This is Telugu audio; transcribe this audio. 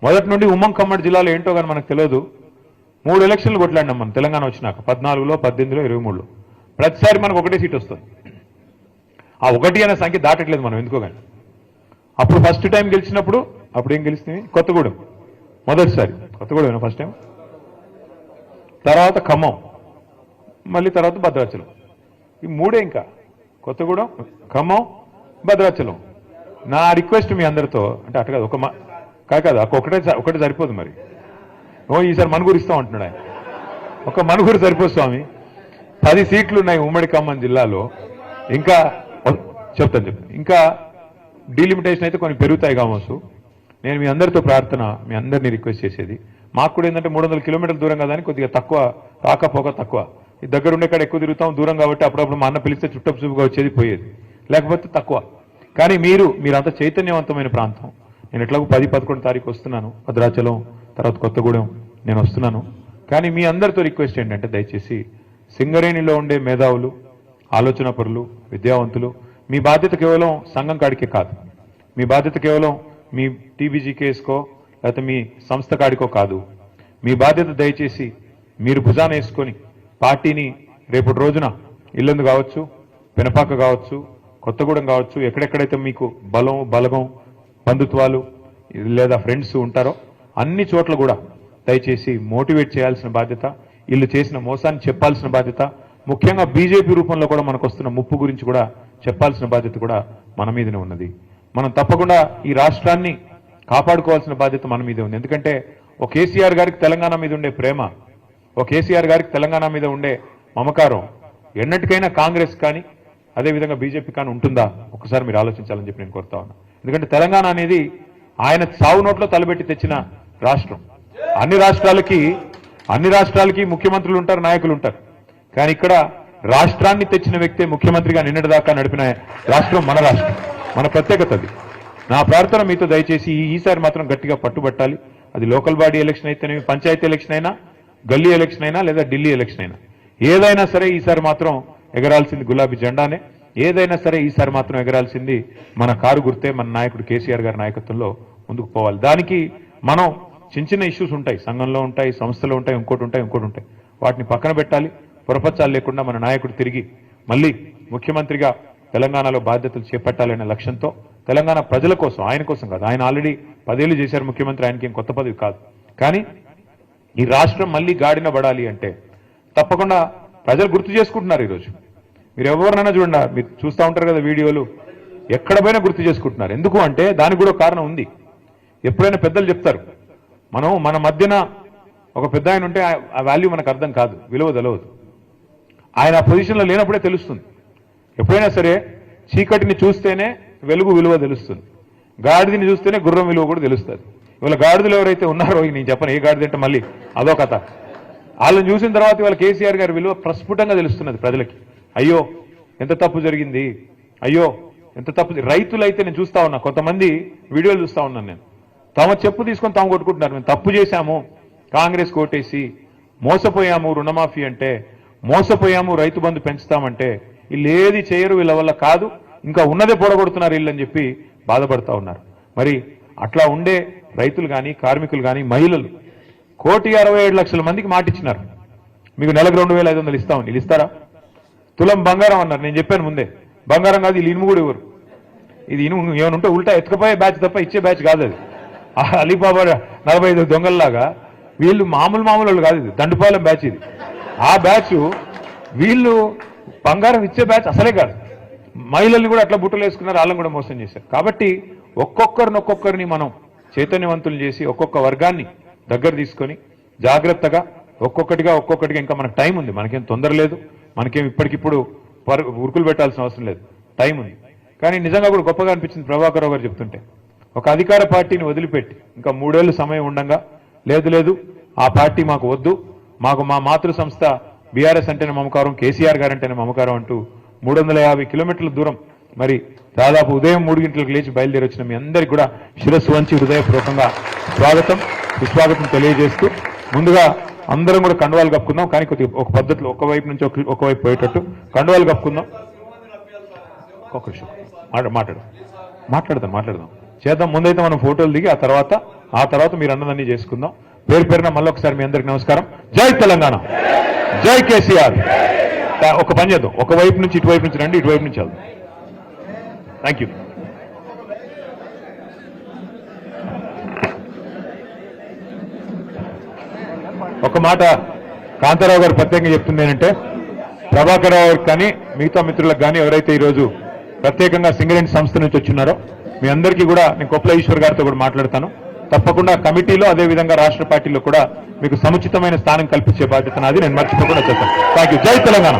మొదటి నుండి ఉమ్మడి ఖమ్మం జిల్లాలో ఏంటో కానీ మనకు తెలియదు. 3 ఎలక్షన్లు కొట్లాడినాం మనం తెలంగాణ వచ్చినాక 14లో 18లో 23లో. ప్రతిసారి మనకు ఒకటే సీట్ వస్తుంది. ఆ ఒకటి అనే సంఖ్య దాటట్లేదు మనం ఎందుకో కానీ. అప్పుడు ఫస్ట్ టైం గెలిచినప్పుడు అప్పుడు ఏం గెలిచింది? కొత్తగూడెం మొదటిసారి. కొత్తగూడెం ఫస్ట్ టైం, తర్వాత ఖమ్మం, మళ్ళీ తర్వాత భద్రాచలం. ఈ మూడే ఇంకా కొత్తగూడెం, ఖమ్మం, భద్రాచలం. నా రిక్వెస్ట్ మీ అందరితో అంటే అట్లా కాదు, కాదు ఒకటే సరిపోదు మరి. ఈసారి మనుగురు ఇస్తాం అంటున్నాడు ఆయన. ఒక మనుగురు సరిపోదు స్వామి. 10 సీట్లు ఉన్నాయి ఉమ్మడి ఖమ్మం జిల్లాలో. ఇంకా చెప్తాను ఇంకా డీలిమిటేషన్ అయితే కొన్ని పెరుగుతాయి కావచ్చు. నేను మీ అందరితో ప్రార్థన, మీ అందరినీ రిక్వెస్ట్ చేసేది, మాకు కూడా ఏంటంటే 300 కిలోమీటర్ల దూరం కదా అని కొద్దిగా తక్కువ రాకపోక తక్కువ. ఈ దగ్గర ఉండే కాడ ఎక్కువ తిరుగుతాం, దూరం కాబట్టి అప్పుడప్పుడు మా అన్న పిలిస్తే చుట్టపు చూపుగా వచ్చేది పోయేది, లేకపోతే తక్కువ. కానీ మీరంతా చైతన్యవంతమైన ప్రాంతం. నేను ఎట్లాగో 10-11 తారీఖు వస్తున్నాను, భద్రాచలం తర్వాత కొత్తగూడెం నేను వస్తున్నాను. కానీ మీ అందరితో రిక్వెస్ట్ ఏంటంటే దయచేసి సింగరేణిలో ఉండే మేధావులు, ఆలోచన పరులు, విద్యావంతులు, మీ బాధ్యత కేవలం సంఘం కాడికే కాదు, మీ బాధ్యత కేవలం మీ టీబీజీ కేసుకో లేకపోతే మీ సంస్థ కాడికో కాదు. మీ బాధ్యత దయచేసి మీరు భుజాన వేసుకొని పార్టీని రేపటి రోజున ఇల్లందు కావచ్చు, పెనపాక కావచ్చు, కొత్తగూడెం కావచ్చు, ఎక్కడెక్కడైతే మీకు బలగం బంధుత్వాలు లేదా ఫ్రెండ్స్ ఉంటారో అన్ని చోట్ల కూడా దయచేసి మోటివేట్ చేయాల్సిన బాధ్యత, వీళ్ళు చేసిన మోసాన్ని చెప్పాల్సిన బాధ్యత, ముఖ్యంగా బీజేపీ రూపంలో కూడా మనకు వస్తున్న ముప్పు గురించి కూడా చెప్పాల్సిన బాధ్యత కూడా మన మీదనే ఉన్నది. మనం తప్పకుండా ఈ రాష్ట్రాన్ని కాపాడుకోవాల్సిన బాధ్యత మన మీదే ఉంది. ఎందుకంటే ఒక కేసీఆర్ గారికి తెలంగాణ మీద ఉండే ప్రేమ, ఒక కేసీఆర్ గారికి తెలంగాణ మీద ఉండే మమకారం ఎన్నటికైనా కాంగ్రెస్ కానీ అదేవిధంగా బీజేపీ కానీ ఉంటుందా? ఒకసారి మీరు ఆలోచించాలని చెప్పి నేను కోరుతా ఉన్నా. ఎందుకంటే తెలంగాణ అనేది ఆయన సావు నోట్లో తలబెట్టి తెచ్చిన రాష్ట్రం. అన్ని రాష్ట్రాలకి ముఖ్యమంత్రులు ఉంటారు, నాయకులు ఉంటారు. కానీ ఇక్కడ రాష్ట్రాన్ని తెచ్చిన వ్యక్తే ముఖ్యమంత్రిగా నిన్నటిదాకా నడిపిన రాష్ట్రం మన రాష్ట్రం, మన ప్రత్యేకత అది. నా ప్రార్థన మీతో దయచేసి ఈసారి మాత్రం గట్టిగా పట్టుబట్టాలి. అది లోకల్ బాడీ ఎలక్షన్ అయితేనేమి, పంచాయతీ ఎలక్షన్ అయినా, గల్లీ ఎలక్షన్ అయినా లేదా ఢిల్లీ ఎలక్షన్ అయినా, ఏదైనా సరే ఈసారి మాత్రం ఎగరాల్సింది గులాబీ జెండానే. ఏదైనా సరే ఈసారి మాత్రం ఎగరాల్సింది మన కారు గుర్తే, మన నాయకుడు కేసీఆర్ గారి నాయకత్వంలో ముందుకు పోవాలి. దానికి మనం చిన్న ఇష్యూస్ ఉంటాయి, సంఘంలో ఉంటాయి, సంస్థలో ఉంటాయి, ఇంకోటి ఉంటాయి. వాటిని పక్కన పెట్టాలి. పొరపచ్చాలు లేకుండా మన నాయకుడు తిరిగి మళ్ళీ ముఖ్యమంత్రిగా తెలంగాణలో బాధ్యతలు చేపట్టాలనే లక్ష్యంతో తెలంగాణ ప్రజల కోసం, ఆయన కోసం కాదు, ఆయన ఆల్రెడీ 10 ఏళ్ళు చేశారు ముఖ్యమంత్రి, ఆయనకి ఏం కొత్త పదవి కాదు. కానీ ఈ రాష్ట్రం మళ్ళీ గాడిన పడాలి అంటే తప్పకుండా ప్రజలు గుర్తు చేసుకుంటున్నారు. ఈరోజు మీరు ఎవరినైనా చూడండి, మీరు చూస్తూ ఉంటారు కదా వీడియోలు, ఎక్కడ పోయినా గుర్తు చేసుకుంటున్నారు. ఎందుకు అంటే దానికి కూడా కారణం ఉంది. ఎప్పుడైనా పెద్దలు చెప్తారు, మన మధ్యన ఒక పెద్ద ఆయన ఉంటే ఆ వాల్యూ మనకు అర్థం కాదు, విలువ తెలవదు. ఆయన ఆ పొజిషన్లో లేనప్పుడే తెలుస్తుంది. ఎప్పుడైనా సరే చీకటిని చూస్తేనే వెలుగు విలువ తెలుస్తుంది, గాడిదని చూస్తేనే గుర్రం విలువ కూడా తెలుస్తుంది. ఇవాళ గాడిదలు ఎవరైతే ఉన్నారో, నేను చెప్పను ఏ గాడిద అంటే మళ్ళీ అదో కథ, వాళ్ళని చూసిన తర్వాత ఇవాళ కేసీఆర్ గారి విలువ ప్రస్ఫుటంగా తెలుస్తున్నది ప్రజలకి. అయ్యో ఎంత తప్పు జరిగింది, అయ్యో ఎంత తప్పు. రైతులైతే నేను చూస్తా ఉన్నా, కొంతమంది వీడియోలు చూస్తా ఉన్నాను నేను, తమ చెప్పు తీసుకొని తాము కొట్టుకుంటున్నారు. మేము తప్పు చేశాము, కాంగ్రెస్ కోటేసి మోసపోయాము, రుణమాఫీ అంటే మోసపోయాము, రైతు బంధు పెంచుతామంటే వీళ్ళు ఏది చేయరు, వీళ్ళ వల్ల కాదు, ఇంకా ఉన్నదే పొడగొడుతున్నారు వీళ్ళని చెప్పి బాధపడతా ఉన్నారు. మరి అట్లా ఉండే రైతులు కానీ, కార్మికులు కానీ, మహిళలు 1,67,00,000 మందికి మాటిచ్చినారు, మీకు నెలకు 2,500 ఇస్తామని. వీళ్ళు ఇస్తారా? తులం బంగారం అన్నారు. నేను చెప్పాను ముందే, బంగారం కాదు, వీళ్ళు ఇనుము కూడా ఇవ్వరు. ఇది ఇనుము ఏమైనా ఉంటే ఉల్టా ఎత్తుకపోయే బ్యాచ్ తప్ప ఇచ్చే బ్యాచ్ కాదు అది. అలీబాబా 45 దొంగల్లాగా వీళ్ళు మామూలు వాళ్ళు కాదు, ఇది దండుపాలెం బ్యాచ్ ఇది. ఆ బ్యాచ్ వీళ్ళు బంగారం ఇచ్చే బ్యాచ్ అసలే కాదు. మహిళల్ని కూడా అట్లా బుట్టలు వేసుకున్నారు, వాళ్ళని కూడా మోసం చేశారు. కాబట్టి ఒక్కొక్కరిని మనం చైతన్యవంతులు చేసి ఒక్కొక్క వర్గాన్ని దగ్గర తీసుకొని జాగ్రత్తగా ఒక్కొక్కటిగా ఇంకా మనకు టైం ఉంది, మనకేం తొందర లేదు, మనకేం ఇప్పటికిప్పుడు ఉరుకులు పెట్టాల్సిన అవసరం లేదు, టైం ఉంది. కానీ నిజంగా కూడా గొప్పగా అనిపించింది ప్రభాకర్ రావు గారు చెప్తుంటే, ఒక అధికార పార్టీని వదిలిపెట్టి ఇంకా 3 ఏళ్ళు సమయం ఉండగా లేదు ఆ పార్టీ మాకు వద్దు, మాకు మా మాతృ సంస్థ బీఆర్ఎస్ అంటేనే మమకారం, కేసీఆర్ గారు అంటేనే మమకారం అంటూ 350 కిలోమీటర్ల దూరం మరి దాదాపు ఉదయం 3 గంటలకు లేచి బయలుదేరి వచ్చిన మీ అందరికీ కూడా శిరస్సు వంచి హృదయపూర్వకంగా సుస్వాగతం తెలియజేస్తూ, ముందుగా అందరం కూడా కండువాలు కప్పుకుందాం. కానీ కొద్దిగా ఒక పద్ధతిలో ఒకవైపు నుంచి ఒకవైపు పోయేటట్టు కండువాలు కప్పుకుందాం. ఒక్క నిమిషం మాట్లాడదాం చేద్దాం. ముందైతే మనం ఫోటోలు దిగి ఆ తర్వాత ఆ తర్వాత మీరు అన్నదాన్ని చేసుకుందాం. పేరు పేరున మళ్ళొకసారి మీ అందరికి నమస్కారం. జై తెలంగాణ, జై కేసీఆర్. ఒక పని చేద్దాం, ఒకవైపు నుంచి ఇటువైపు నుంచి రండి, ఇటువైపు నుంచి వెళ్దాం. Thank you. ఒక మాట కాంతారావు గారు ప్రత్యేకంగా చెప్తుంది ఏంటంటే, ప్రభాకర్ రావు కానీ మిగతా మిత్రులకు కానీ ఎవరైతే ఈరోజు ప్రత్యేకంగా సింగరేణి సంస్థ నుంచి వచ్చినారో మీ అందరికీ కూడా నేను కొప్పుల ఈశ్వర్ గారితో కూడా మాట్లాడతాను. తప్పకుండా కమిటీలో అదేవిధంగా రాష్ట్ర పార్టీలో కూడా మీకు సముచితమైన స్థానం కల్పించే బాధ్యత నాది. నేను మర్చిపోకుండా చేస్తాను. Thank you. జై తెలంగాణ.